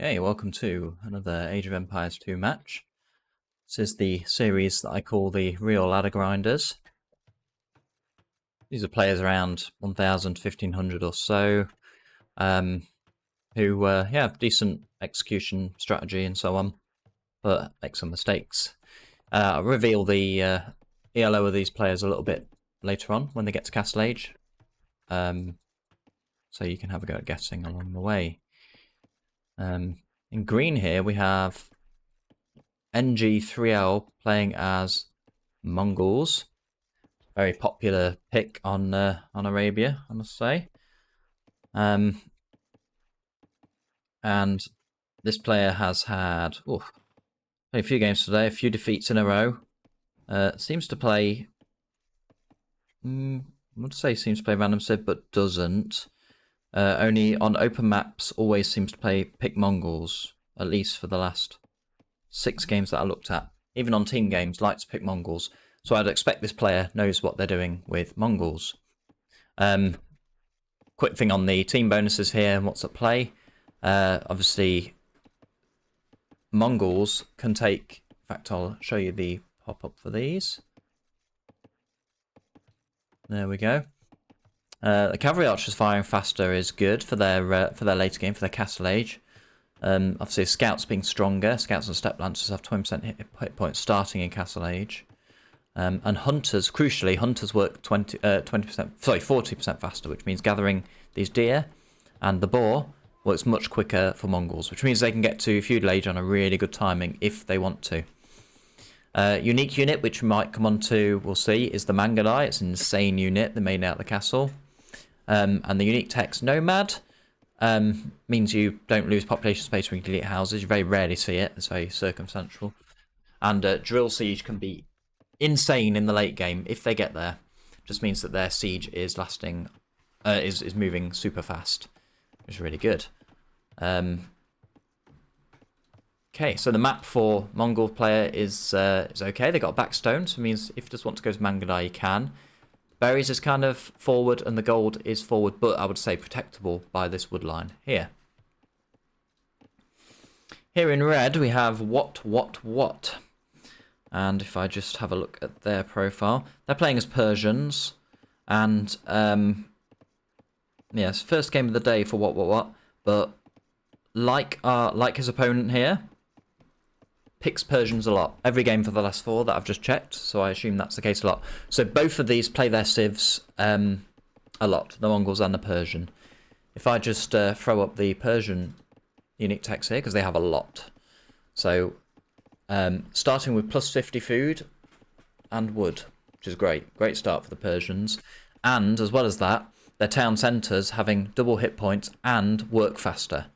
Okay, welcome to another Age of Empires 2 match. This is the series that I call the Real Ladder Grinders. These are players around 1,000 to 1,500 or so, who have decent execution strategy and so on, but make some mistakes. I'll reveal the ELO of these players a little bit later on when they get to Castle Age, so you can have a go at guessing along the way. In green here we have NG3L playing as Mongols. Very popular pick on Arabia, I must say. And this player has had a few games today, a few defeats in a row. Seems to play, I would say seems to play random civ, but doesn't. Only on open maps, always seems to pick Mongols, at least for the last 6 games that I looked at. Even on team games, likes to pick Mongols. So I'd expect this player knows what they're doing with Mongols. Quick thing on the team bonuses here and what's at play. Obviously, Mongols can take... In fact, I'll show you the pop-up for these. There we go. The cavalry archers firing faster is good for their later game, for their Castle Age. Obviously, scouts being stronger. Scouts and step lancers have 20% hit points starting in Castle Age. And hunters, crucially, hunters work 40% faster, which means gathering these deer and the boar works much quicker for Mongols, which means they can get to feudal age on a really good timing if they want to. Unique unit, which we might come on to, we'll see, is the Mangadai. It's an insane unit. They made out the castle. And the unique text Nomad means you don't lose population space when you delete houses. You very rarely see it. It's very circumstantial. And Drill Siege can be insane in the late game if they get there. Just means that their siege is lasting, is moving super fast, which is really good. Okay, so the map for Mongol player is okay. They got a backstone, so it means if you just want to go to Mangadai, you can. Berries is kind of forward, and the gold is forward, but I would say protectable by this wood line here. Here in red, we have what. And if I just have a look at their profile, they're playing as Persians, and yes, first game of the day for what, but like his opponent here, picks Persians a lot. Every game for the last 4 that I've just checked, so I assume that's the case a lot. So both of these play their civs a lot, the Mongols and the Persian. If I just throw up the Persian unique text here, because they have a lot. So starting with plus 50 food and wood, which is great. Great start for the Persians. And as well as that, their town centres having double hit points and work faster.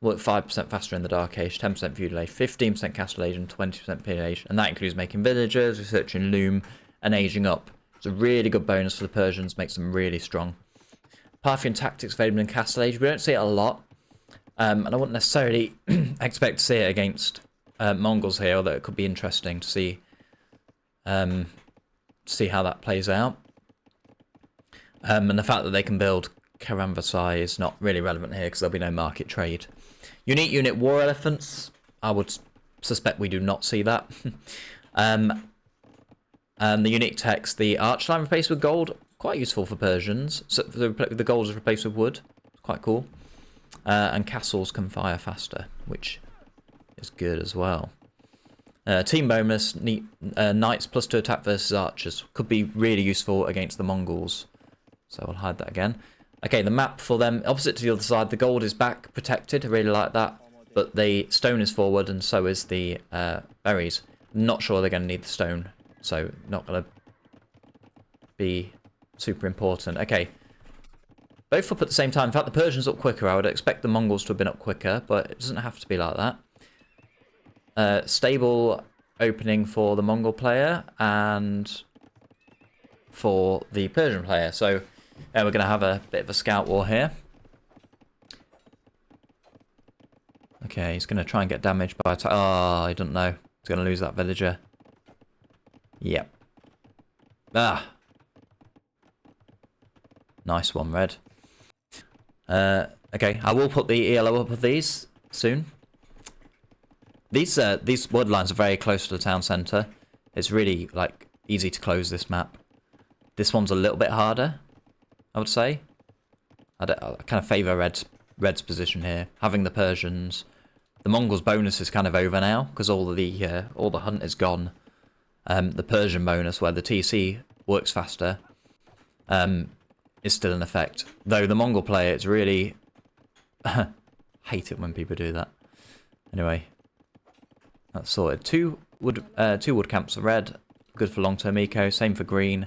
Work 5% faster in the Dark Age, 10% feudal age, 15% Castle Age, and 20% period age. And that includes making villagers, researching loom, and aging up. It's a really good bonus for the Persians, makes them really strong. Parthian tactics available in Castle Age. We don't see it a lot. And I wouldn't necessarily expect to see it against Mongols here, although it could be interesting to see how that plays out. And the fact that they can build Karamvarsai is not really relevant here because there'll be no market trade. Unique unit war elephants, I would suspect we do not see that. And the unique text, the arch line replaced with gold, quite useful for Persians. So the gold is replaced with wood, quite cool. And castles can fire faster, which is good as well. Team bonus, knights plus 2 attack versus archers could be really useful against the Mongols. So I'll hide that again. Okay, the map for them, opposite to the other side, the gold is back protected, I really like that. But the stone is forward and so is the berries. Not sure they're going to need the stone, so not going to be super important. Okay, both up at the same time. In fact, the Persians up quicker. I would expect the Mongols to have been up quicker, but it doesn't have to be like that. Stable opening for the Mongol player and for the Persian player. So we're going to have a bit of a scout war here. Okay, he's going to try and get damaged by... I don't know. He's going to lose that villager. Yep. Nice one, red. Okay, I will put the ELO up of these soon. These wood lines are very close to the town centre. It's really like easy to close this map. This one's a little bit harder, I would say. I kind of favour Red's position here, having the Persians. The Mongols' bonus is kind of over now because all the hunt is gone. The Persian bonus, where the TC works faster, is still in effect. Though the Mongol player, it's really hate it when people do that. Anyway, that's sorted. Two wood camps for red, good for long-term eco. Same for green.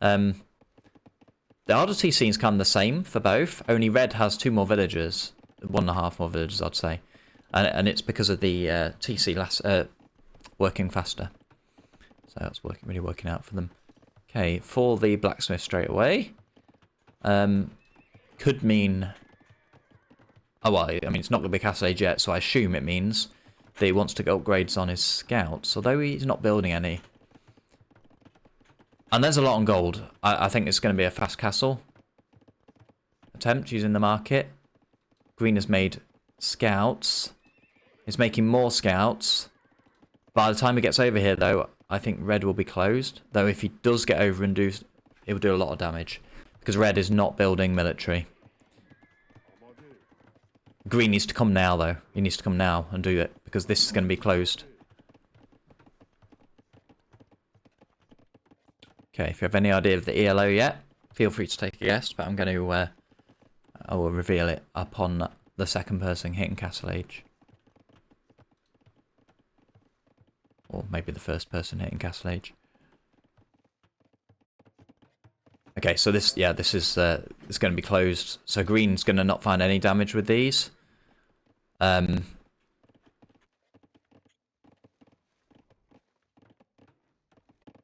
The oddity seems kind of the same for both. Only red has 2 more villagers, 1.5 more villagers, I'd say, and it's because of the TC working faster. So that's really working out for them. Okay, for the blacksmith straight away. Could mean... Oh, well, I mean, it's not going to be Castle Age yet, so I assume it means that he wants to get upgrades on his scouts, although he's not building any. And there's a lot on gold. I think it's going to be a fast castle attempt using the market. Green has made scouts. He's making more scouts. By the time he gets over here, though, I think red will be closed. Though if he does get over and it will do a lot of damage. Because red is not building military. Green needs to come now, though. He needs to come now and do it. Because this is going to be closed. Okay, if you have any idea of the ELO yet, feel free to take a guess. But I'm going to... I will reveal it upon the second person hitting Castle Age. Or maybe the first person hitting Castle Age. Okay, so this is going to be closed. So green's going to not find any damage with these.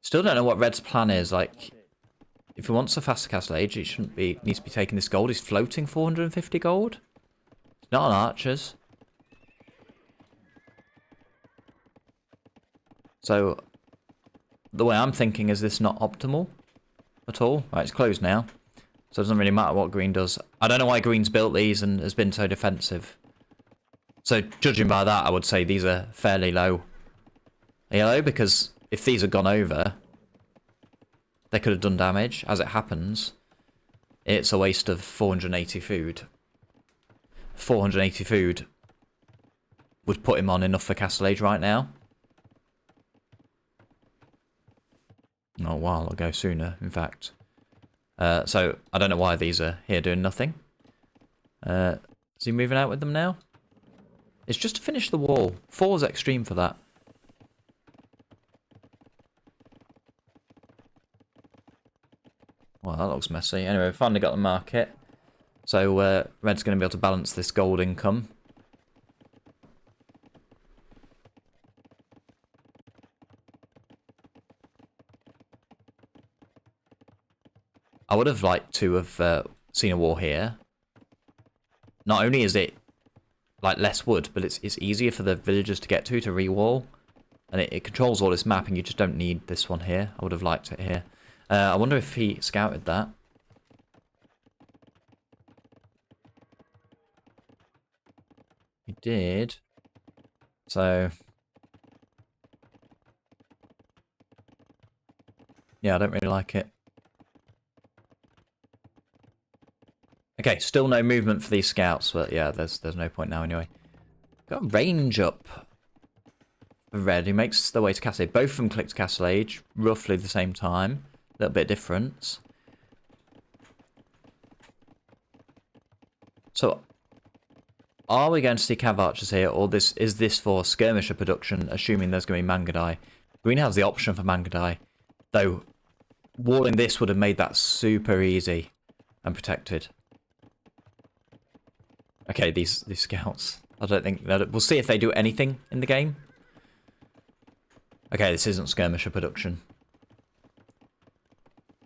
Still don't know what red's plan is. Like, if he wants a faster Castle Age, he needs to be taking this gold. He's floating 450 gold. It's not on archers. So, the way I'm thinking is this not optimal at all. Right, it's closed now. So it doesn't really matter what green does. I don't know why green's built these and has been so defensive. So, judging by that, I would say these are fairly low ELO, because if these had gone over, they could have done damage. As it happens, it's a waste of 480 food. 480 food would put him on enough for Castle Age right now. Oh, wow, I'll go sooner, in fact. So, I don't know why these are here doing nothing. Is he moving out with them now? It's just to finish the wall. 4's extreme for that. Well, that looks messy. Anyway, we finally got the market. So, red's going to be able to balance this gold income. I would have liked to have seen a wall here. Not only is it like less wood, but it's easier for the villagers to get to re-wall. And it controls all this map, and you just don't need this one here. I would have liked it here. I wonder if he scouted that. He did. So... yeah, I don't really like it. Okay, still no movement for these scouts, but yeah, there's no point now anyway. Got a range up. Red, who makes the way to Castle Age. Both of them clicked Castle Age, roughly the same time. A little bit of difference. So, are we going to see Cav Archers here, or is this for skirmisher production, assuming there's going to be Mangudai? Green has the option for Mangudai, though walling this would have made that super easy and protected. Okay, these scouts. I don't think... we'll see if they do anything in the game. Okay, this isn't skirmisher production.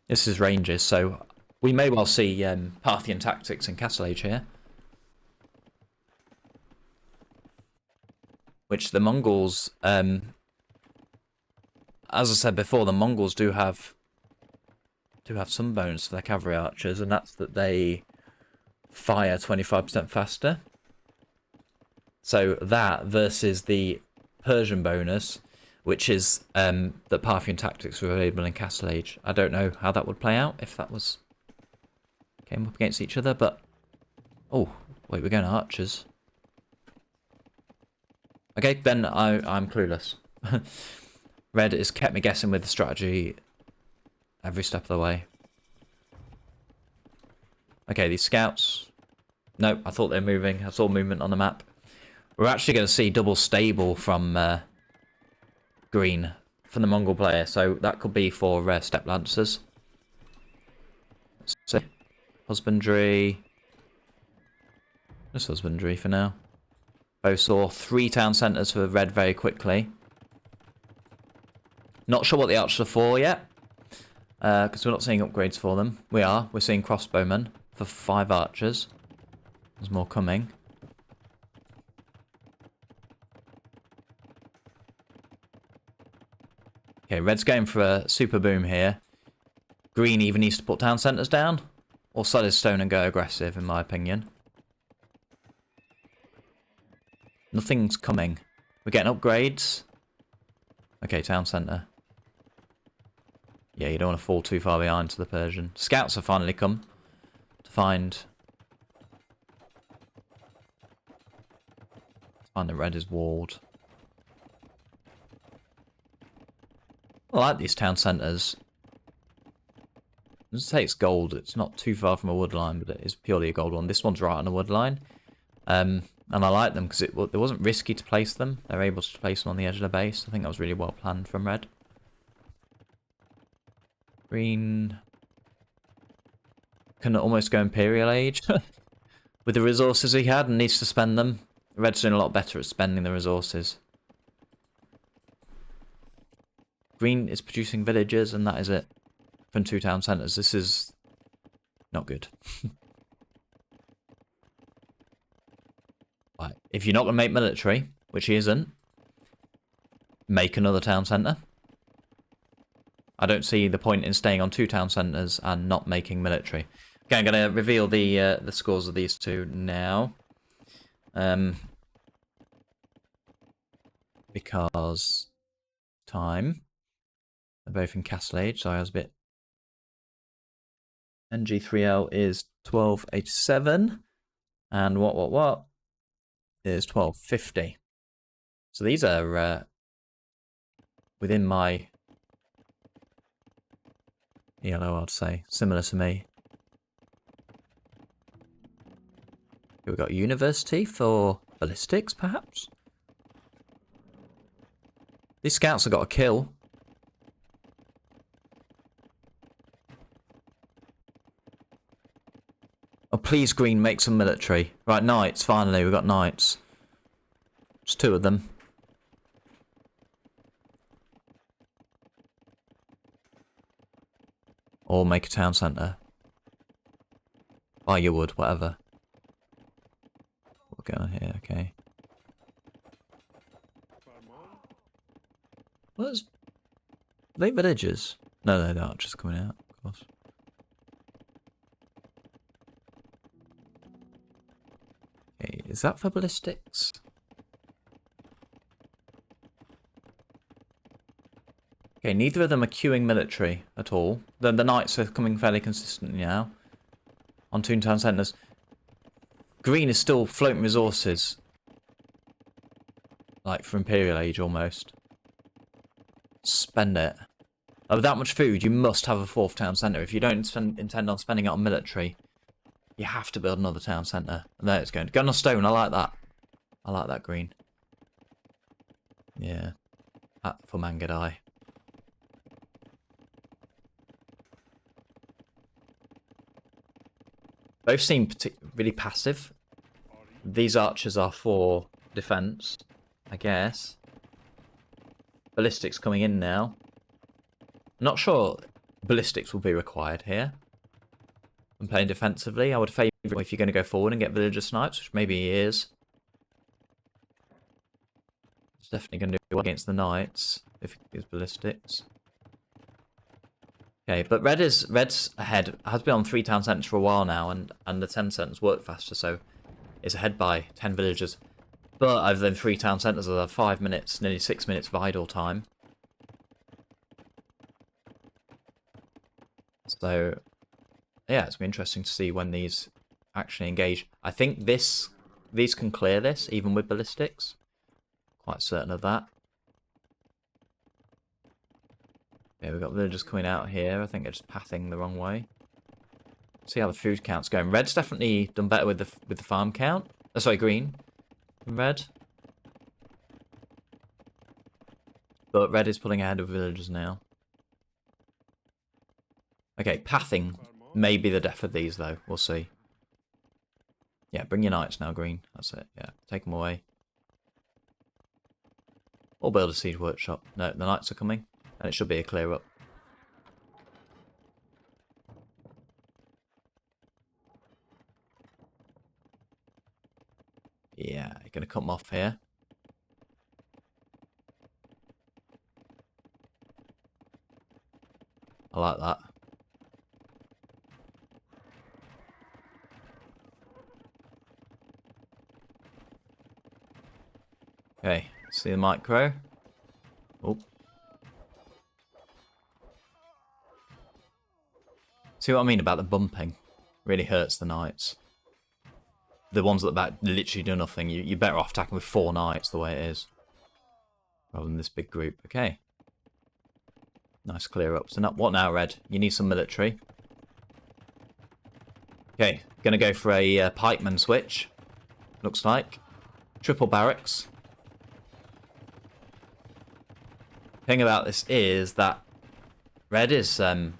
This is ranges, so we may well see Parthian tactics in Castle Age here. Which the Mongols... as I said before, the Mongols do have some bonus for their cavalry archers, and that's that they fire 25% faster. So that versus the Persian bonus, which is that Parthian tactics were available in Castle Age. I don't know how that would play out if that was came up against each other, but oh wait, we're going to archers. Okay, then I'm clueless. Red has kept me guessing with the strategy every step of the way. Okay, these scouts. No, I thought they were moving. I saw movement on the map. We're actually going to see double stable from green from the Mongol player, so that could be for step lancers. So, husbandry. Just husbandry for now. Both saw 3 town centres for red very quickly. Not sure what the archers are for yet, because we're not seeing upgrades for them. We're seeing crossbowmen for 5 archers. There's more coming. Okay, red's going for a super boom here. Green even needs to put town centres down, or solid stone and go aggressive, in my opinion. Nothing's coming. We're getting upgrades. Okay, town centre. Yeah, you don't want to fall too far behind to the Persian. Scouts have finally come to find the red is walled. I like these town centres. It takes gold. It's not too far from a wood line, but it is purely a gold one. This one's right on a wood line. And I like them because it wasn't risky to place them. They're able to place them on the edge of the base. I think that was really well planned from red. Green can almost go Imperial Age with the resources he had and needs to spend them. Red's doing a lot better at spending the resources. Green is producing villagers, and that is it. From 2 town centres. This is not good. Right. If you're not going to make military, which he isn't, make another town centre. I don't see the point in staying on 2 town centres and not making military. Okay, I'm going to reveal the scores of these two now. Because time. They're both in Castle Age, so I was a bit... NG3L is 1287. And what? Is 1250. So these are within my yellow, I'd say. Similar to me. Here we've got university for ballistics, perhaps? These scouts have got a kill. Oh, please, green, make some military. Right, knights, finally, we've got knights. Just 2 of them. Or make a town centre. Buy your wood, whatever. We'll go on here, okay. What? Are they villagers? No, the archers coming out, of course. Okay, is that for ballistics? Okay, neither of them are queuing military at all. The knights are coming fairly consistently now. On 2 town centres. Green is still floating resources. Like for Imperial Age almost. Spend it. With that much food, you must have a 4th town centre. If you don't intend on spending it on military, you have to build another town centre. And there it's going. Gun on stone, I like that. I like that green. Yeah. That for Mangadai. Both seem really passive. These archers are for defense, I guess. Ballistics coming in now. Not sure ballistics will be required here. I'm playing defensively. I would favour if you're going to go forward and get villager snipes, which maybe he is. It's definitely going to do well against the knights if he gives ballistics. Okay, but red's ahead. Has been on 3 town centres for a while now, and the 10 centres work faster, so it's ahead by 10 villagers. But over them 3 town centres, I have 5 minutes, nearly 6 minutes of idle time. So, yeah, it's been interesting to see when these actually engage. I think these can clear this, even with ballistics. Quite certain of that. Yeah, we've got villagers coming out here. I think they're just pathing the wrong way. See how the food count's going. Red's definitely done better with the farm count. Oh, sorry, green. Red. But red is pulling ahead of villagers now. Okay, pathing may be the death of these, though. We'll see. Yeah, bring your knights now, green. That's it. Yeah, take them away. Or build a siege workshop. No, the knights are coming. And it should be a clear up. Yeah, you're going to cut them off here. I like that. Okay, see the micro. Oh. See what I mean about the bumping? Really hurts the knights. The ones at the back literally do nothing. You're better off attacking with 4 knights the way it is. Rather than this big group. Okay. Nice clear up. So now, what now, red? You need some military. Okay, gonna go for a pikeman switch. Looks like. Triple barracks. Thing about this is that red is going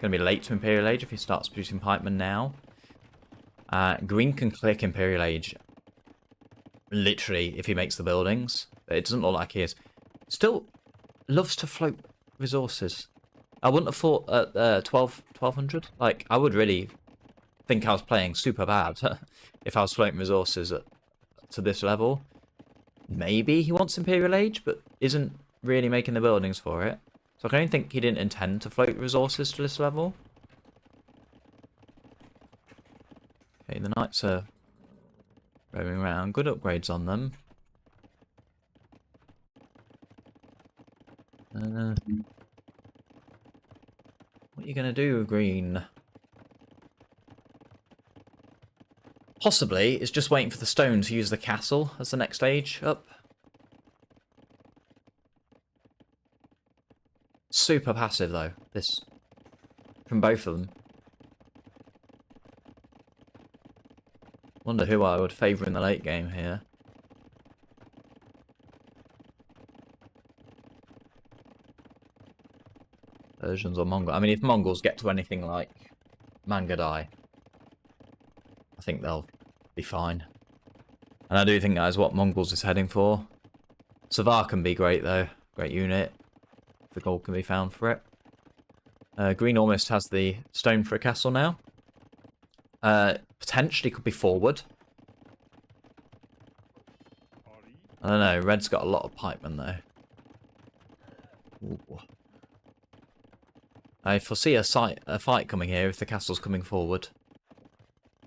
to be late to Imperial Age if he starts producing pikemen now. Green can click Imperial Age literally if he makes the buildings. It doesn't look like he is. Still loves to float resources. I wouldn't have thought at 1200. Like, I would really think I was playing super bad if I was floating resources to this level. Maybe he wants Imperial Age, but isn't really making the buildings for it. So I can only think he didn't intend to float resources to this level. Okay, the knights are roaming around. Good upgrades on them. What are you going to do, green? Possibly, it's just waiting for the stone to use the castle as the next stage up. Super passive, though, this from both of them. Wonder who I would favour in the late game here. Persians or Mongols. I mean, if Mongols get to anything like Mangadai, I think they'll be fine. And I do think that is what Mongols is heading for. Savar can be great, though. Great unit. The gold can be found for it. Green almost has the stone for a castle now. Potentially could be forward. I don't know. Red's got a lot of pikemen, though. Ooh. I foresee a fight coming here if the castle's coming forward.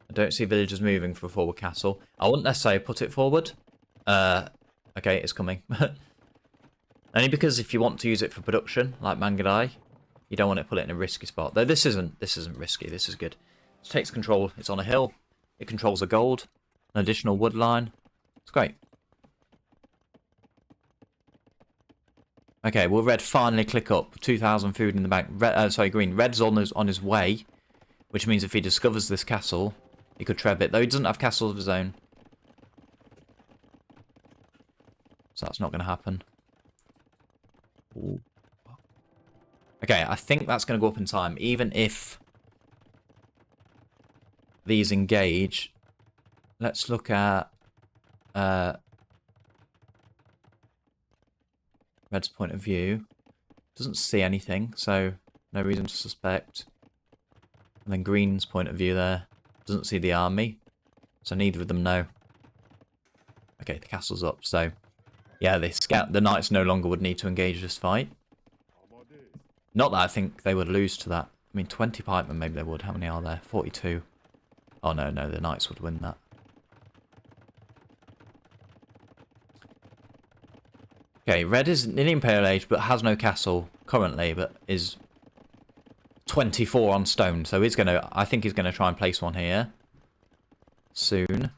I don't see villagers moving for a forward castle. I wouldn't necessarily put it forward. Okay, it's coming. Only because if you want to use it for production, like Mangadai, you don't want to put it in a risky spot. Though this isn't risky. This is good. It takes control. It's on a hill. It controls a gold, an additional wood line. It's great. Okay, will red finally click up? 2,000 food in the bank. Sorry, green. Red's on his way, which means if he discovers this castle, he could treb it. Though he doesn't have castles of his own, so that's not going to happen. Ooh. Okay, I think that's going to go up in time, even if these engage. Let's look at Red's point of view. Doesn't see anything, so no reason to suspect. And then Green's point of view there. Doesn't see the army, so neither of them know. Okay, the castle's up, so yeah, the knights no longer would need to engage this fight. Not that I think they would lose to that. I mean, 20 pikemen, maybe they would. How many are there? 42. Oh, no, the knights would win that. Okay, red is in the Imperial Age, but has no castle currently, but is 24 on stone. So he's gonna, I think he's gonna try and place one here soon.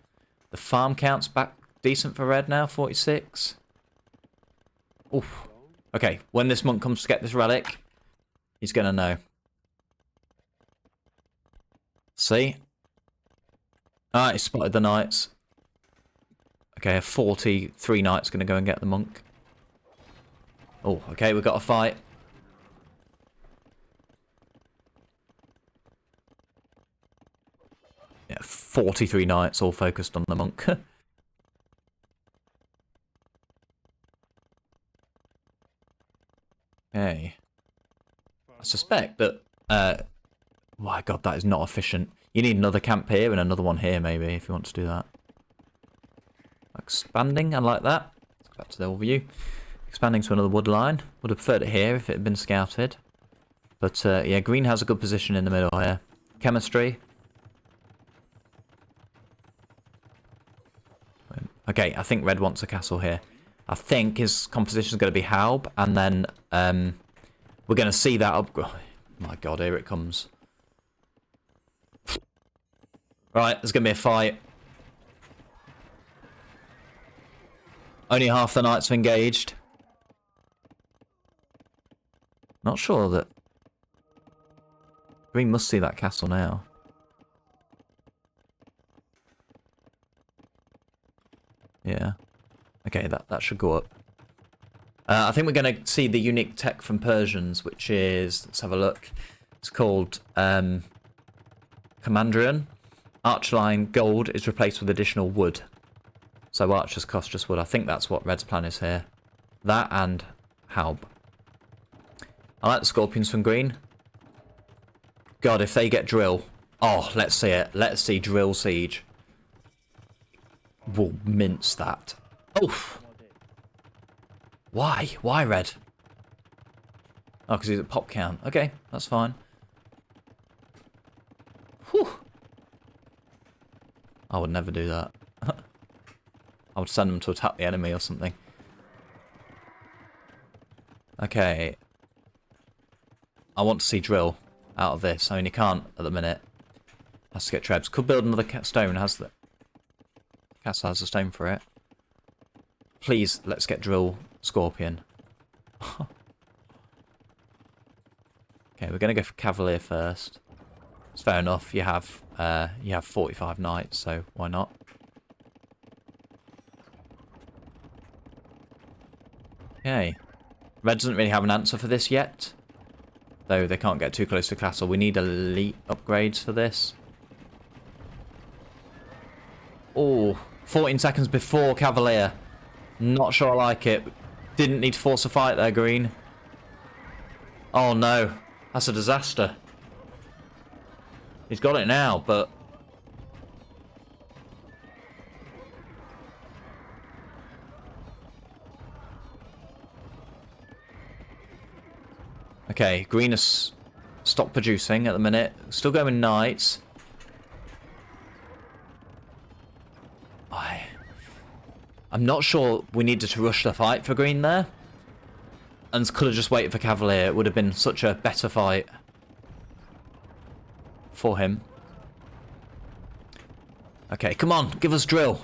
The farm count's back decent for red now, 46. Oof. Okay, when this monk comes to get this relic, he's gonna know. See? Ah, he spotted the knights. Okay, 43 knights gonna go and get the monk. Oh, okay, we've got a fight. Yeah, 43 knights all focused on the monk. Okay. I suspect that... my god, that is not efficient. You need another camp here and another one here, maybe, if you want to do that. Expanding, I like that. Let's go back to the overview. Expanding to another wood line. Would have preferred it here if it had been scouted. But, yeah, green has a good position in the middle here. Chemistry. Okay, I think red wants a castle here. I think his composition is going to be Halb, and then we're going to see that upgrade. Oh, my god, here it comes. Right, there's going to be a fight. Only half the knights have engaged. Not sure that... Green must see that castle now. Yeah. Okay, that should go up. I think we're going to see the unique tech from Persians, which is... Let's have a look. It's called Commandrian. Archline gold is replaced with additional wood. So archers cost just wood. I think that's what red's plan is here. That and Halb. I like the scorpions from green. God, if they get drill... Oh, let's see it. Let's see drill siege. We'll mince that. Oof. Why? Why red? Oh, because he's at pop count. Okay, that's fine. Whew. I would never do that. I would send them to attack the enemy or something. Okay. I want to see drill out of this. I mean, he can't at the minute. Has to get trebs. Could build another stone. Has the castle has a stone for it. Please, let's get drill scorpion. Okay, we're gonna go for cavalier first. It's fair enough. You have 45 knights, so why not? Okay. Red doesn't really have an answer for this yet. Though they can't get too close to castle. We need elite upgrades for this. Oh, 14 seconds before cavalier. Not sure I like it. Didn't need to force a fight there, green. Oh no. That's a disaster. He's got it now, but... Okay, green has stopped producing at the minute. Still going knights. I'm not sure we needed to rush the fight for green there. And could have just waited for cavalier. It would have been such a better fight for him. Okay, come on, give us drill.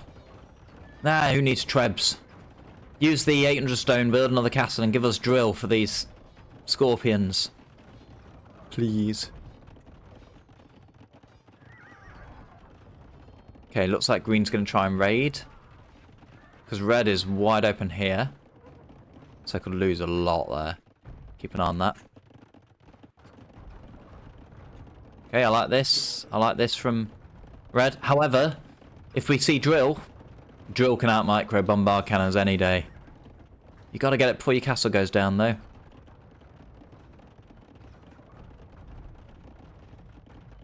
Nah, who needs trebs? Use the 800 stone, build another castle, and give us drill for these scorpions. Please. Okay, looks like green's going to try and raid. Because red is wide open here. So I could lose a lot there. Keep an eye on that. Okay, I like this. I like this from red. However, if we see drill, drill can out micro bombard cannons any day. You got to get it before your castle goes down, though.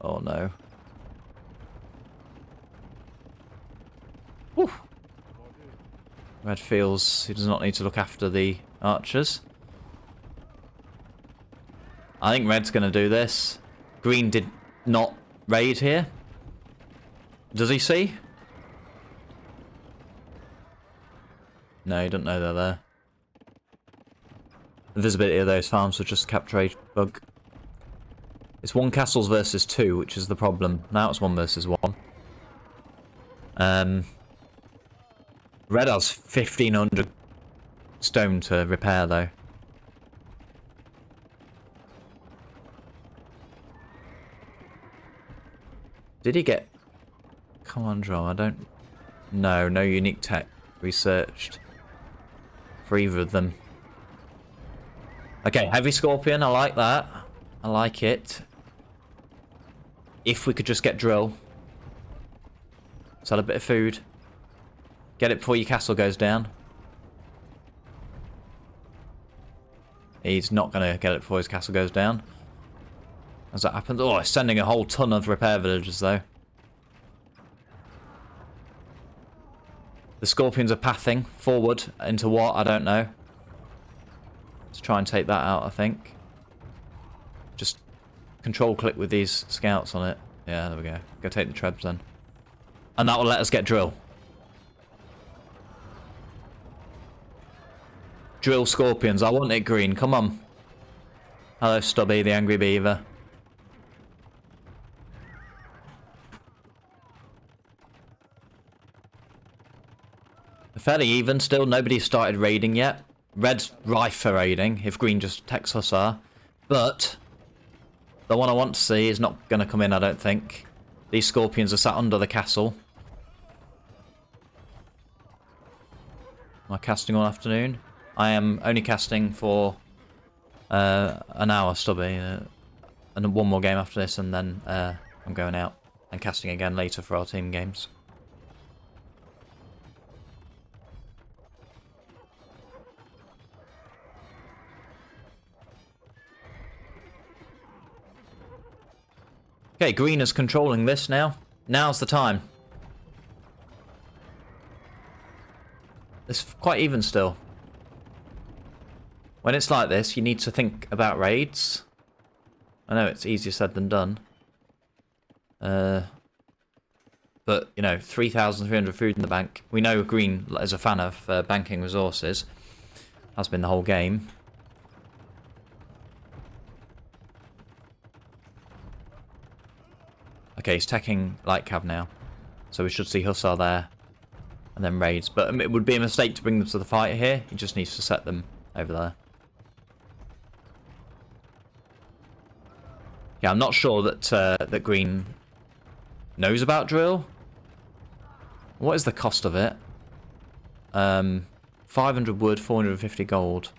Oh no. Whew. Red feels he does not need to look after the archers. I think red's going to do this. Green did not raid here. Does he see? No, he doesn't know they're there. The visibility of those farms was just a cap trade bug. It's 1 castles versus 2, which is the problem. Now it's 1 versus 1. Red has 1,500 stone to repair, though. Did he get... Come on, Joel, I don't... No unique tech researched for either of them. Okay, heavy scorpion, I like that. I like it. If we could just get drill. Sell a bit of food. Get it before your castle goes down. He's not going to get it before his castle goes down. As that happens... Oh, it's sending a whole ton of repair villagers, though. The scorpions are pathing forward into what? I don't know. Let's try and take that out, I think. Just control click with these scouts on it. Yeah, there we go. Go take the trebs then. And that will let us get drill. Drill scorpions. I want it green. Come on. Hello, Stubby, the angry beaver. Fairly even still. Nobody's started raiding yet. Red's rife for raiding if green just attacks Hussar. But the one I want to see is not going to come in, I don't think. These scorpions are sat under the castle. Am I casting all afternoon? I am only casting for an hour, Stubby. And 1 more game after this, and then I'm going out and casting again later for our team games. Okay, green is controlling this now. Now's the time. It's quite even still. When it's like this, you need to think about raids. I know it's easier said than done. But, you know, 3,300 food in the bank. We know green is a fan of banking resources. Has been the whole game. Okay, he's taking light cav now. So we should see Hussar there. And then raids. But it would be a mistake to bring them to the fight here. He just needs to set them over there. Yeah, I'm not sure that that green knows about drill. What is the cost of it? 500 wood, 450 gold.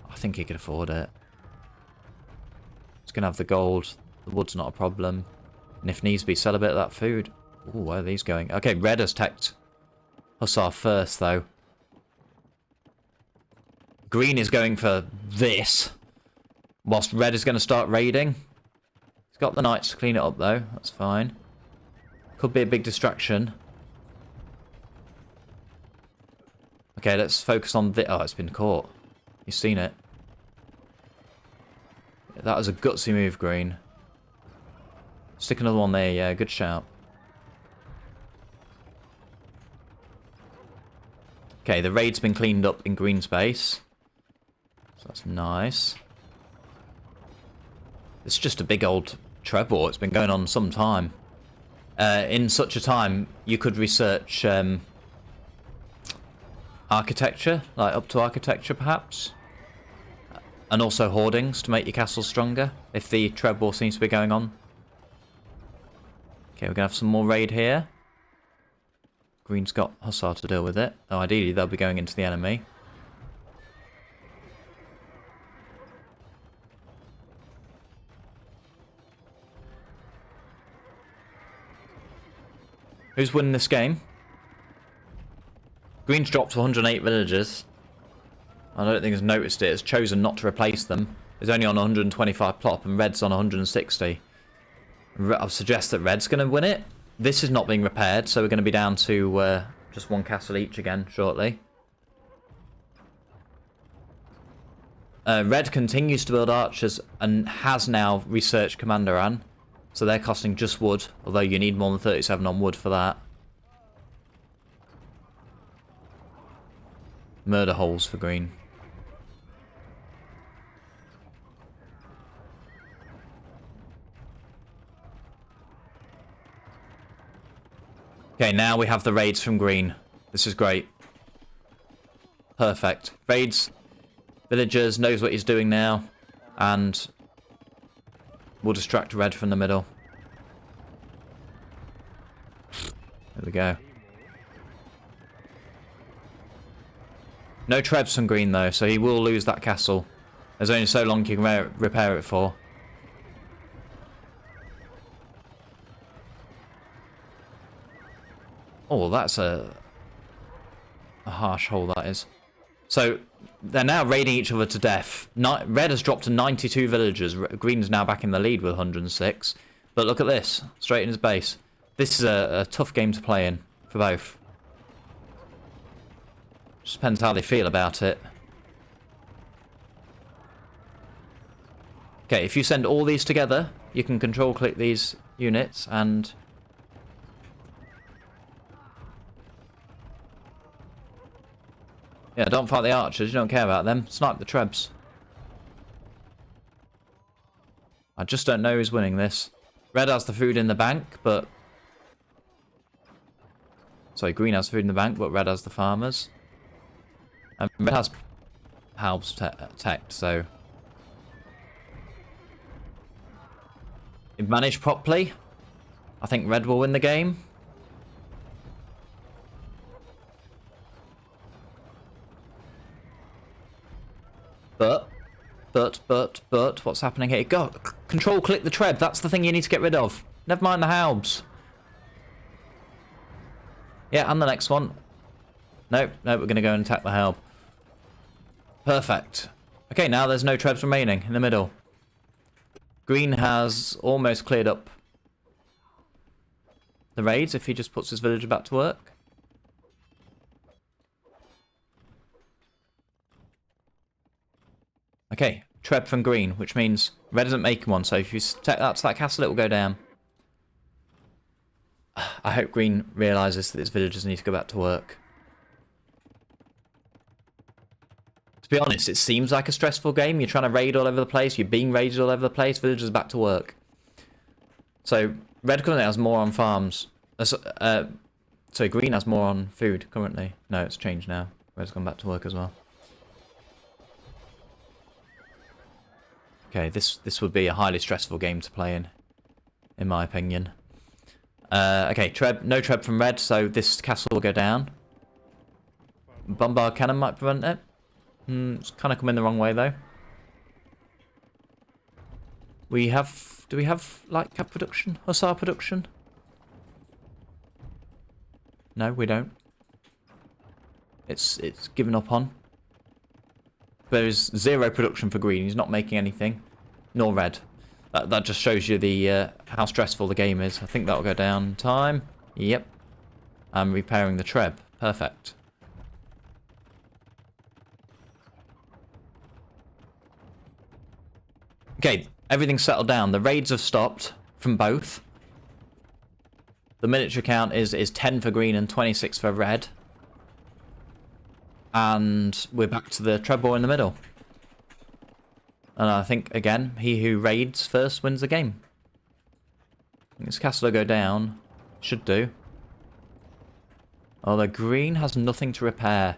I think he could afford it. He's going to have the gold. The wood's not a problem. And if needs be, sell a bit of that food. Ooh, where are these going? Okay, red has teched Hussar first, though. Green is going for this. Whilst red is going to start raiding. He's got the knights to clean it up, though. That's fine. Could be a big distraction. Okay, let's focus on this. Oh, it's been caught. You've seen it. That was a gutsy move, green. Stick another one there, yeah, good shout. Okay, the raid's been cleaned up in green space. So that's nice. It's just a big old treble. It's been going on some time. In such a time, you could research architecture, like up to architecture perhaps. And also hoardings to make your castle stronger, if the treble seems to be going on. Okay, we're going to have some more raid here. Green's got Hussar to deal with it. Oh, ideally, they'll be going into the enemy. Who's winning this game? Green's dropped to 108 villagers. I don't think he's noticed it. It's chosen not to replace them. It's only on 125 plop, and red's on 160. I'll suggest that red's going to win it. This is not being repaired, so we're going to be down to just 1 castle each again shortly. Red continues to build archers and has now researched Commanderan. So they're costing just wood, although you need more than 37 on wood for that. Murder holes for green. Okay, now we have the raids from green. This is great. Perfect. Raids. Villagers, knows what he's doing now. And we'll distract red from the middle. There we go. No trebs from green though, so he will lose that castle. There's only so long you can repair it for. Oh, that's a harsh hole, that is. So, they're now raiding each other to death. Red has dropped to 92 villagers. Green's now back in the lead with 106. But look at this. Straight in his base. This is a tough game to play in for both. Just depends how they feel about it. Okay, if you send all these together, you can control-click these units and... Yeah, don't fight the archers, you don't care about them. Snipe the trebs. I just don't know who's winning this. Red has the food in the bank, but... Sorry, green has food in the bank, but red has the farmers. And red has halbs teched, so... If managed properly, I think red will win the game. But, what's happening here? Go, control click the treb, that's the thing you need to get rid of. Never mind the halbs. Yeah, and the next one. Nope, we're going to go and attack the halb. Perfect. Okay, now there's no trebs remaining in the middle. Green has almost cleared up the raids if he just puts his villager back to work. Okay, treb from green, which means red isn't making one, so if you take that to that castle, it will go down. I hope green realises that his villagers need to go back to work. To be honest, it seems like a stressful game. You're trying to raid all over the place, you're being raided all over the place, villagers back to work. So, red currently has more on farms. So green has more on food currently. No, it's changed now. Red's gone back to work as well. Okay, this would be a highly stressful game to play in my opinion. Okay, no treb from red, so this castle will go down. Bombard cannon might prevent it. It's kind of coming the wrong way though. Do we have light cap production? Hussar production? No, we don't. It's given up on. There's zero production for green. He's not making anything, nor red. That just shows you the how stressful the game is. I think that'll go down in time. Yep. I'm repairing the treb. Perfect. Okay, everything's settled down. The raids have stopped from both. The miniature count is 10 for green and 26 for red. And we're back to the treb war in the middle. And I think, again, he who raids first wins the game. This castle will go down. Should do. Although green has nothing to repair.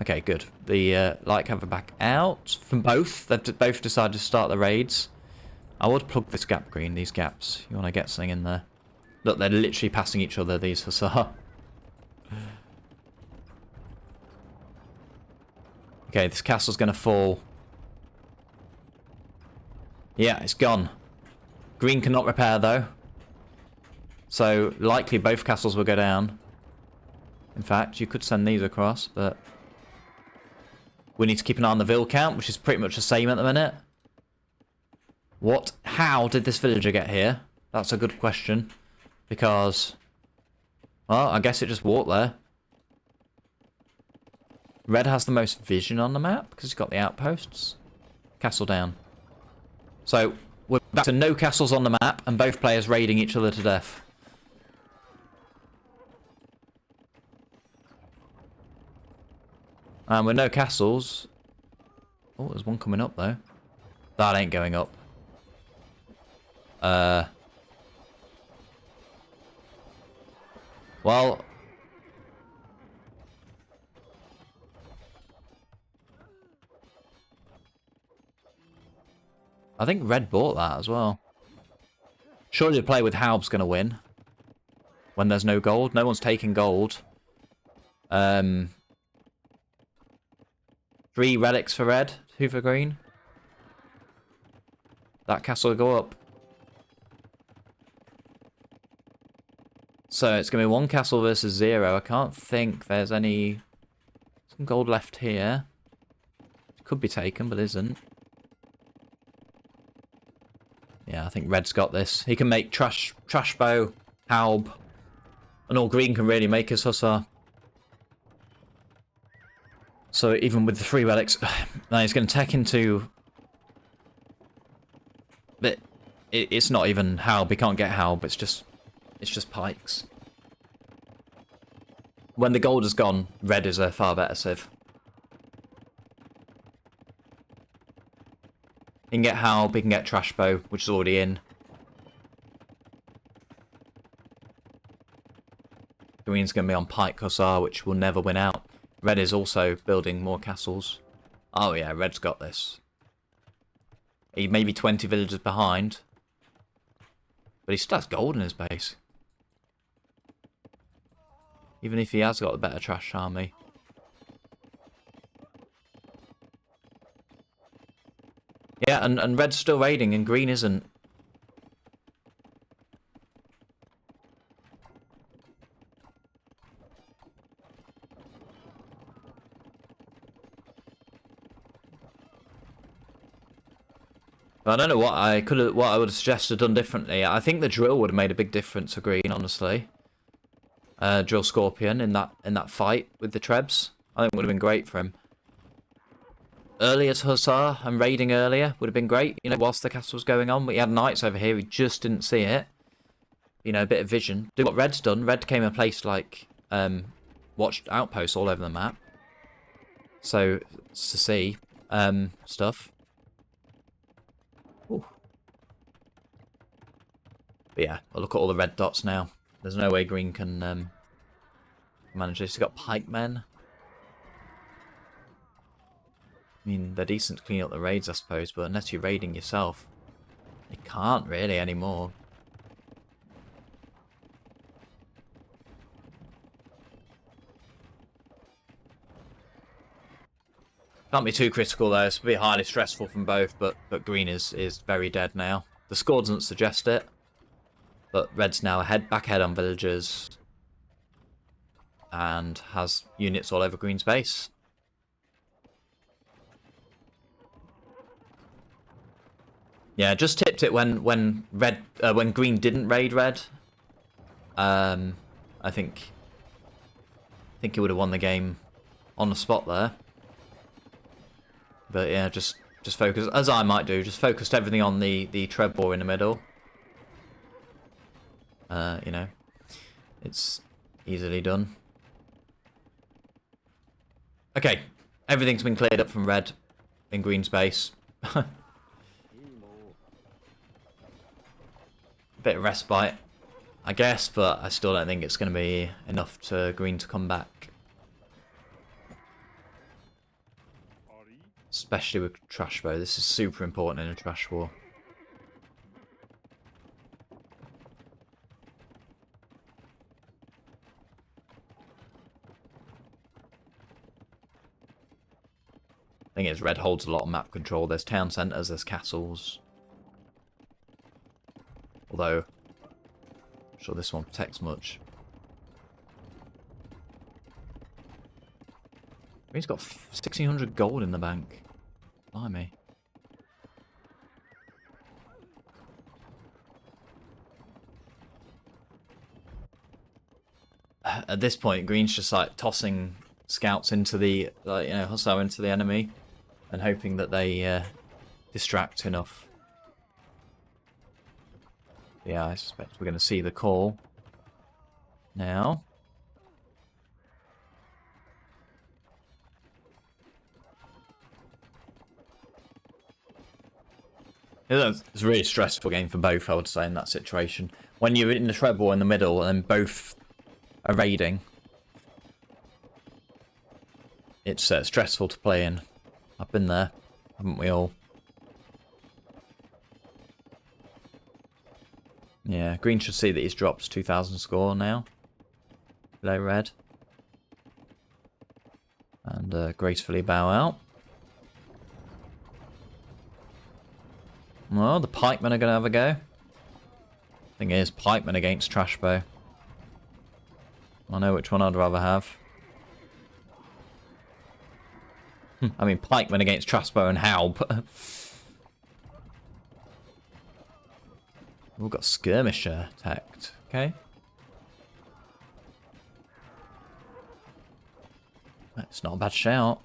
Okay, good. The light cover back out from both. They've both decided to start the raids. I would plug this gap, green, these gaps. You want to get something in there. Look, they're literally passing each other, these hussar. Okay, this castle's going to fall. Yeah, it's gone. Green cannot repair, though. So, likely both castles will go down. In fact, you could send these across, but... we need to keep an eye on the vill count, which is pretty much the same at the minute. How did this villager get here? That's a good question. Because... well, I guess it just walked there. Red has the most vision on the map because he's got the outposts. Castle down. So, we're back to no castles on the map and both players raiding each other to death. And with no castles... oh, there's one coming up though. That ain't going up. Well, I think red bought that as well. Surely the play with Halb's going to win. When there's no gold. No one's taking gold. 3 relics for red, 2 for green. That castle will go up. So it's going to be 1 castle versus 0. I can't think there's any... Some gold left here. Could be taken, but isn't. Yeah, I think red's got this. He can make trash bow, Halb, and all green can really make his hussar. So even with the 3 relics, now he's going to tech into... But it's not even Halb. He can't get Halb. It's just pikes. When the gold is gone, red is a far better civ. He can get Halb, he can get trash bow, which is already in. Green's going to be on pike hussar, which will never win out. Red is also building more castles. Oh yeah, red's got this. He may be 20 villages behind. But he still has gold in his base. Even if he has got a better trash army. Yeah, and red's still raiding and green isn't. I don't know what I would have suggested done differently. I think the drill would have made a big difference for green, honestly. Drill Scorpion in that fight with the Trebs. I think would have been great for him. Earlier to Hussar and raiding earlier would have been great, you know, whilst the castle was going on. But he had knights over here, he just didn't see it. You know, a bit of vision. Do what red's done. Red came and placed like watched outposts all over the map. So to see stuff. Ooh. But yeah, well, look at all the red dots now. There's no way green can manage this. He's got pikemen. I mean, they're decent to clean up the raids, I suppose, but unless you're raiding yourself, you can't really anymore. Can't be too critical though. It's a bit highly stressful from both, but green is very dead now. The score doesn't suggest it, but red's now back ahead on villagers, and has units all over green's base. Yeah, just tipped it when green didn't raid red. I think he would have won the game on the spot there. But yeah, just focus, as I might do, just focused everything on the Trebor in the middle. You know, it's easily done. Okay, everything's been cleared up from red in green's base. Bit of respite, I guess, but I still don't think it's going to be enough to green to come back. Especially with trash bow. This is super important in a trash war. I think it's red holds a lot of map control. There's town centres, there's castles. Although, I'm sure this one protects much. He's got 1,600 gold in the bank. Blimey. At this point, green's just like tossing scouts into the, like, you know, hussar into the enemy, and hoping that they distract enough. Yeah, I suspect we're going to see the call now. It's a really stressful game for both, I would say, in that situation. When you're in the treble in the middle, and then both are raiding. It's stressful to play in. I've been there, haven't we all? Yeah, green should see that he's dropped 2,000 score now. Below red. And gracefully bow out. Well, the pikemen are going to have a go. Thing is, pikemen against trash bow. I know which one I'd rather have. I mean, pikemen against trash bow and Halb. We've got skirmisher attacked. Okay. That's not a bad shout.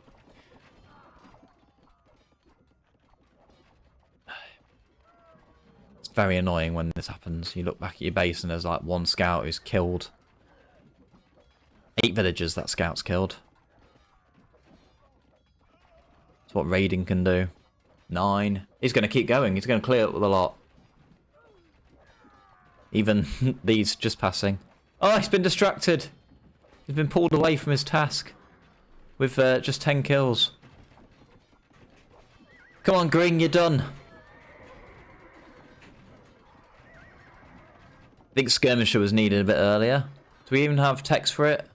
It's very annoying when this happens. You look back at your base and there's like one scout who's killed 8 villagers that scout's killed. That's what raiding can do. 9. He's going to keep going. He's going to clear up with a lot. Even these just passing. Oh, he's been distracted. He's been pulled away from his task. With just 10 kills. Come on, green, you're done. I think skirmisher was needed a bit earlier. Do we even have text for it?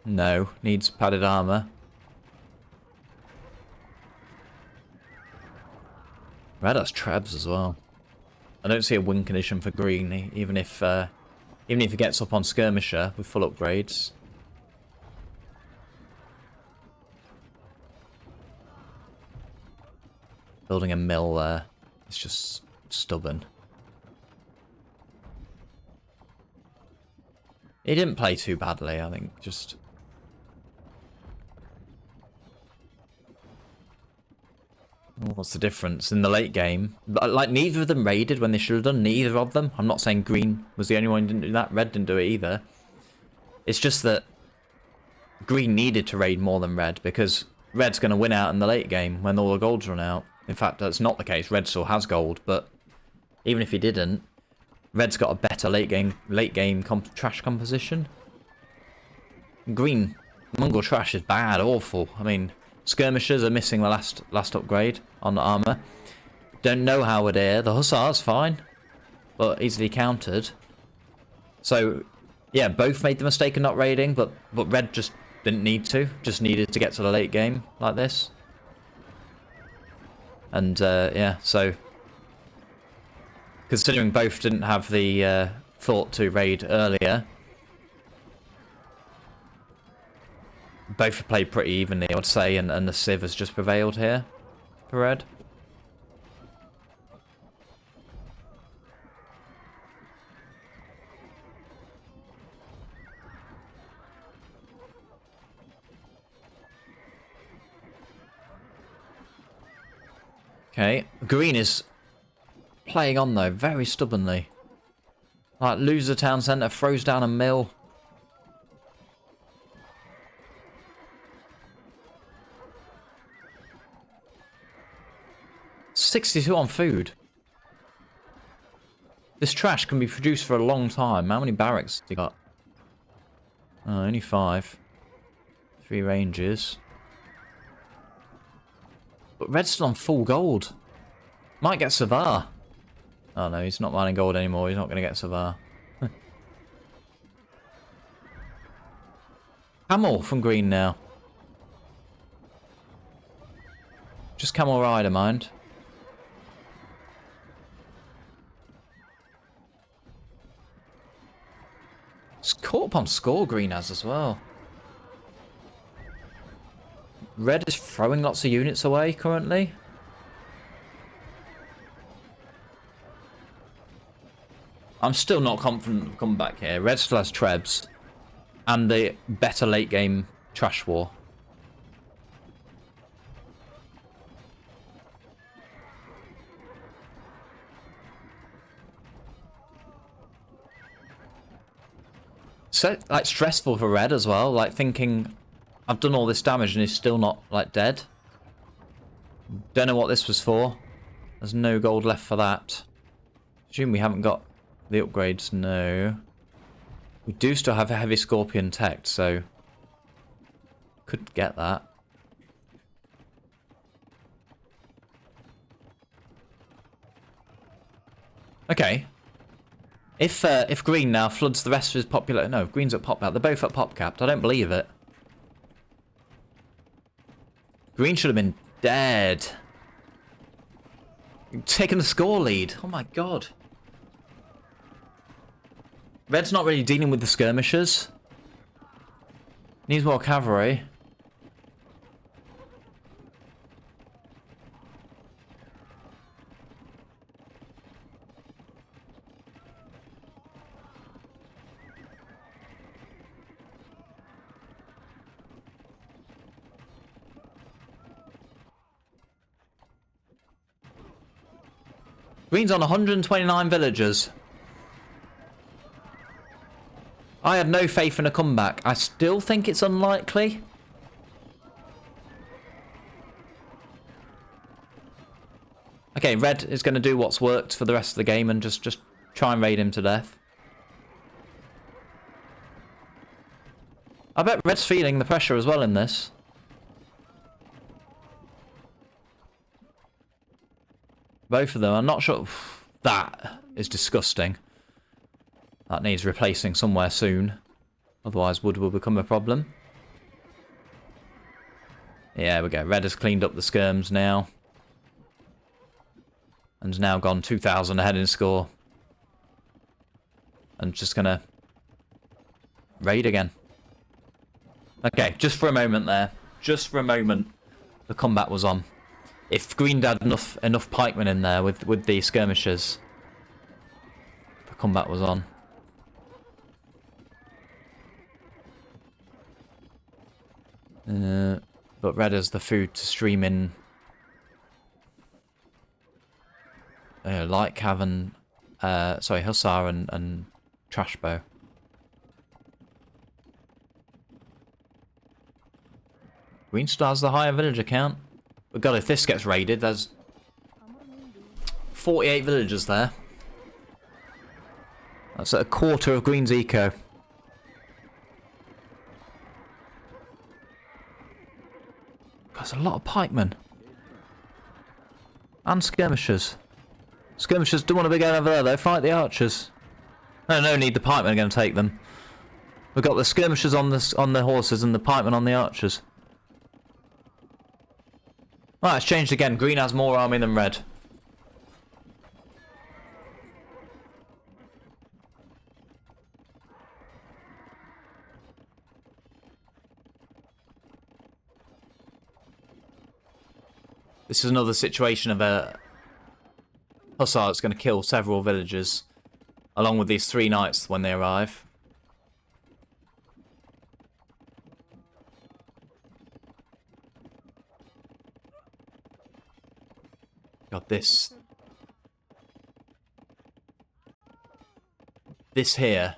No, needs padded armor. Red has trebs as well. I don't see a win condition for green, even if he gets up on skirmisher with full upgrades. Building a mill there. It's just stubborn. He didn't play too badly, I think. Just... what's the difference in the late game? Like, neither of them raided when they should have done. Neither of them. I'm not saying green was the only one who didn't do that. Red didn't do it either. It's just that green needed to raid more than red, because red's going to win out in the late game when all the golds run out. In fact, that's not the case. Red still has gold, but even if he didn't, red's got a better late game trash composition. Green Mongol trash is bad, awful. I mean, skirmishers are missing the last upgrade on the armor. Don't know how we're there. The hussar's fine, but easily countered. So yeah, both made the mistake of not raiding, but red just didn't need to. Just needed to get to the late game like this. And yeah, so considering both didn't have the thought to raid earlier, both played pretty evenly, I would say, and the Civ has just prevailed here for red. Okay, green is playing on though, very stubbornly. Like, lose the town centre, throws down a mill. $62 on food. This trash can be produced for a long time. How many barracks have you got? Oh, only 5. 3 ranges. But red's still on full gold. Might get Savar. Oh no, he's not mining gold anymore. He's not going to get Savar. Camel from green now. Just camel rider, mind. It's caught up on score, green has as well. Red is throwing lots of units away currently. I'm still not confident of coming back here. Red still has trebs and the better late game trash war. So, like, stressful for red as well, like thinking I've done all this damage and he's still not, like, dead. Don't know what this was for. There's no gold left for that. Assume we haven't got the upgrades, no. We do still have a heavy scorpion tech, so could get that. Okay. If green now floods the rest of his popular... No, green's at pop cap. They're both at pop capped. I don't believe it. Green should have been dead. Taking the score lead. Oh my god. Red's not really dealing with the skirmishers. Needs more cavalry. Green's on 129 villagers. I had no faith in a comeback. I still think it's unlikely. Okay, red is going to do what's worked for the rest of the game and just try and raid him to death. I bet red's feeling the pressure as well in this. Both of them. I'm not sure. That is disgusting. That needs replacing somewhere soon. Otherwise wood will become a problem. Yeah, there we go. Red has cleaned up the skirms now. And now gone 2,000 ahead in score. And just gonna raid again. Okay, just for a moment there. Just for a moment, the combat was on. If green had enough pikemen in there with the skirmishers, the combat was on. But red has the food to stream in light cav and sorry, hussar and trash bow. Green still has the higher villager count. But god, if this gets raided, there's 48 villagers there. That's a quarter of green's eco. There's a lot of pikemen. And skirmishers. Skirmishers don't want to be going over there though. Fight the archers. No need. The pikemen are going to take them. We've got the skirmishers on the horses and the pikemen on the archers. Right, it's changed again. Green has more army than red. This is another situation of a hussar that's going to kill several villagers, along with these 3 knights when they arrive. God, this here.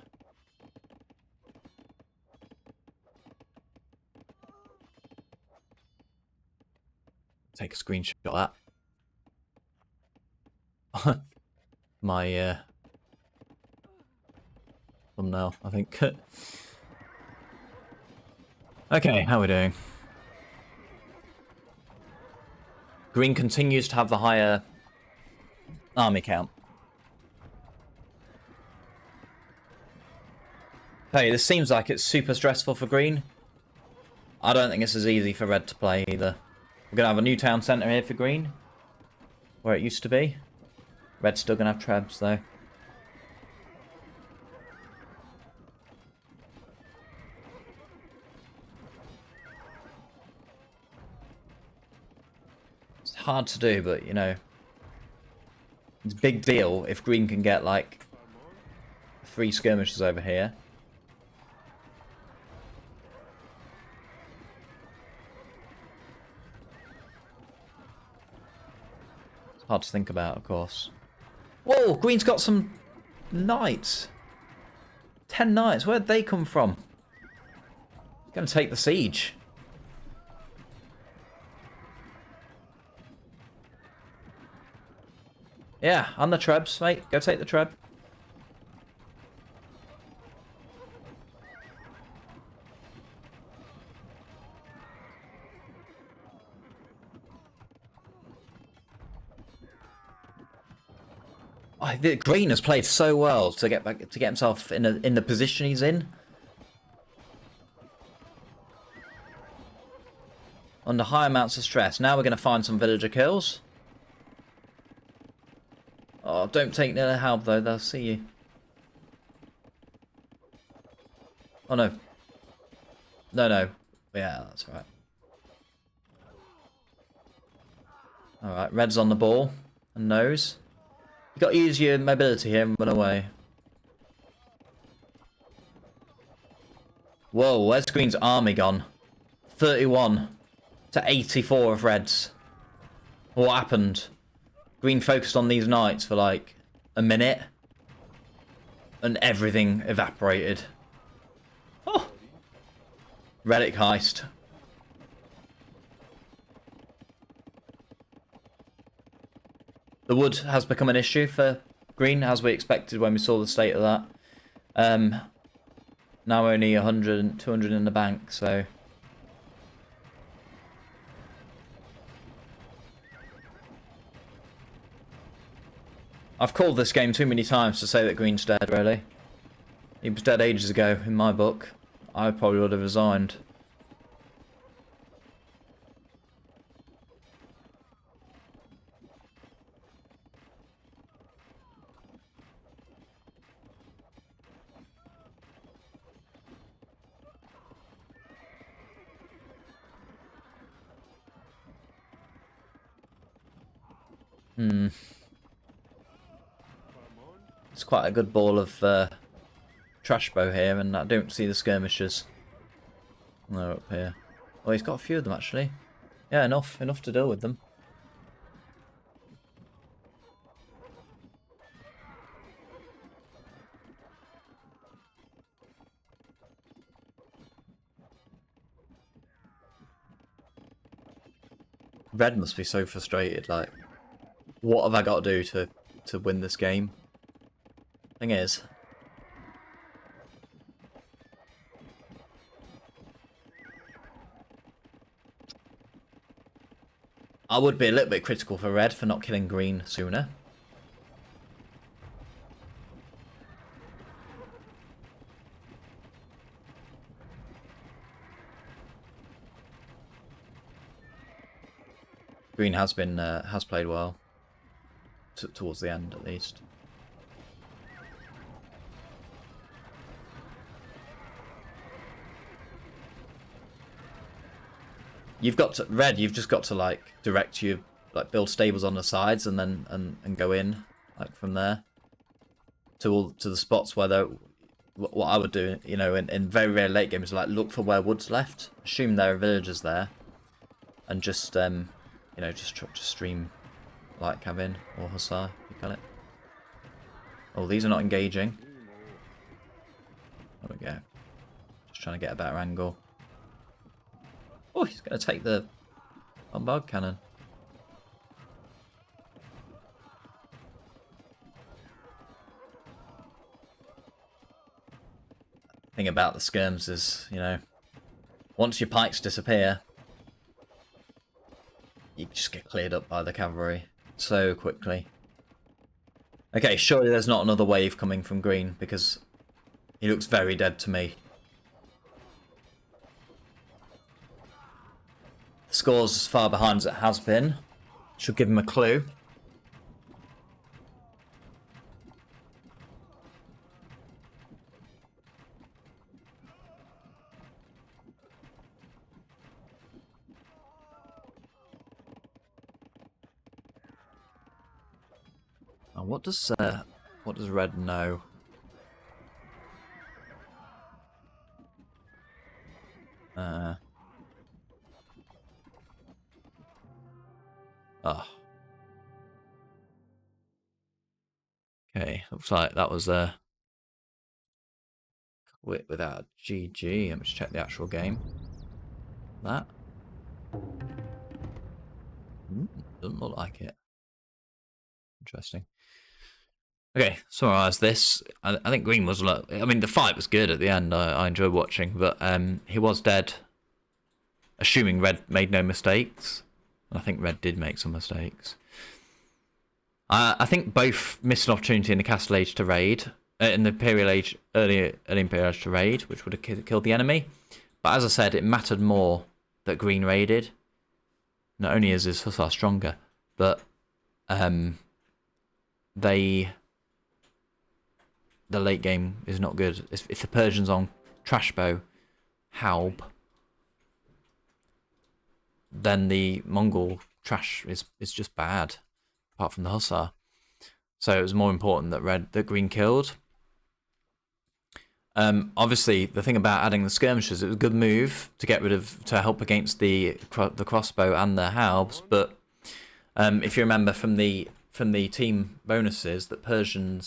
Take a screenshot of that. My thumbnail, I think. Okay, how are we doing? Green continues to have the higher army count. Hey, this seems like it's super stressful for green. I don't think it's as easy for red to play either. We're going to have a new town centre here for green, where it used to be. Red's still going to have trebs though. It's hard to do, but you know, it's a big deal if green can get like 3 skirmishers over here. Hard to think about, of course. Whoa, green's got some knights. 10 knights, where'd they come from? Gonna take the siege. Yeah, and the trebs, mate. Go take the treb. Green has played so well to get back to get himself in the position he's in. Under high amounts of stress. Now we're going to find some villager kills. Oh, don't take their help though. They'll see you. Oh no. No, no. Yeah, that's right. Alright, red's on the ball and knows. You got to use your mobility here and run away. Whoa, where's green's army gone? 31 to 84 of reds. What happened? Green focused on these knights for like a minute and everything evaporated. Oh! Relic heist. The wood has become an issue for green, as we expected when we saw the state of that. Now only 100, 200 in the bank, so... I've called this game too many times to say that green's dead, really. He was dead ages ago, in my book. I probably would have resigned. It's quite a good ball of trash bow here, and I don't see the skirmishers. No, up here. Oh, he's got a few of them actually. Yeah, enough to deal with them. Red must be so frustrated, like, what have I got to do to win this game? Thing is, I would be a little bit critical for red for not killing green sooner. Green has played well towards the end, at least. You've got to red. You've just got to like direct your build stables on the sides and then and go in like from there to the spots where they're. What I would do, you know, in very very late games, like look for where wood's left. Assume there are villagers there, and just you know, just stream light cav in or hussar. You got it. Oh, these are not engaging. There we go. Just trying to get a better angle. Oh, he's going to take the bombard cannon. Thing about the skirms is, you know, once your pikes disappear, you just get cleared up by the cavalry so quickly. Okay, surely there's not another wave coming from green because he looks very dead to me. The score's as far behind as it has been. Should give him a clue. Oh, what does red know? Oh. Okay, looks like that was quit without a GG. Let me just check the actual game. That doesn't look like it. Interesting. Okay, summarize this. I think green was. I mean, the fight was good at the end. I enjoyed watching, but he was dead. Assuming red made no mistakes. I think red did make some mistakes. I think both missed an opportunity in the Castle Age to raid, in the Imperial Age, early Imperial Age to raid, which would have killed the enemy. But as I said, it mattered more that Green raided. Not only is his Hussar stronger, but the late game is not good. If the Persians on Trashbow, Halb, then the Mongol trash is just bad, apart from the Hussar. So it was more important that Green killed. Obviously, the thing about adding the skirmishers, it was a good move to help against the crossbow and the halbs. But if you remember from the team bonuses, the Persian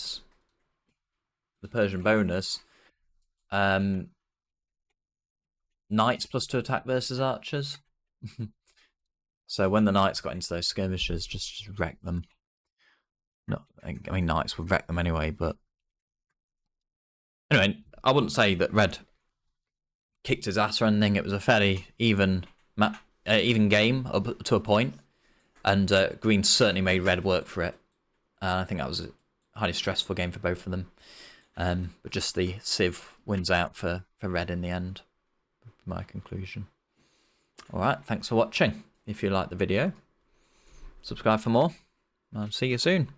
bonus, knights +2 attack versus archers. So when the knights got into those skirmishers, just wreck them. No, I mean knights would wreck them anyway, but anyway, I wouldn't say that Red kicked his ass or anything. It was a fairly even game up to a point, and Green certainly made Red work for it. I think that was a highly stressful game for both of them. But just the Civ wins out for Red in the end. My conclusion. Alright, thanks for watching. If you liked the video, subscribe for more. I'll see you soon.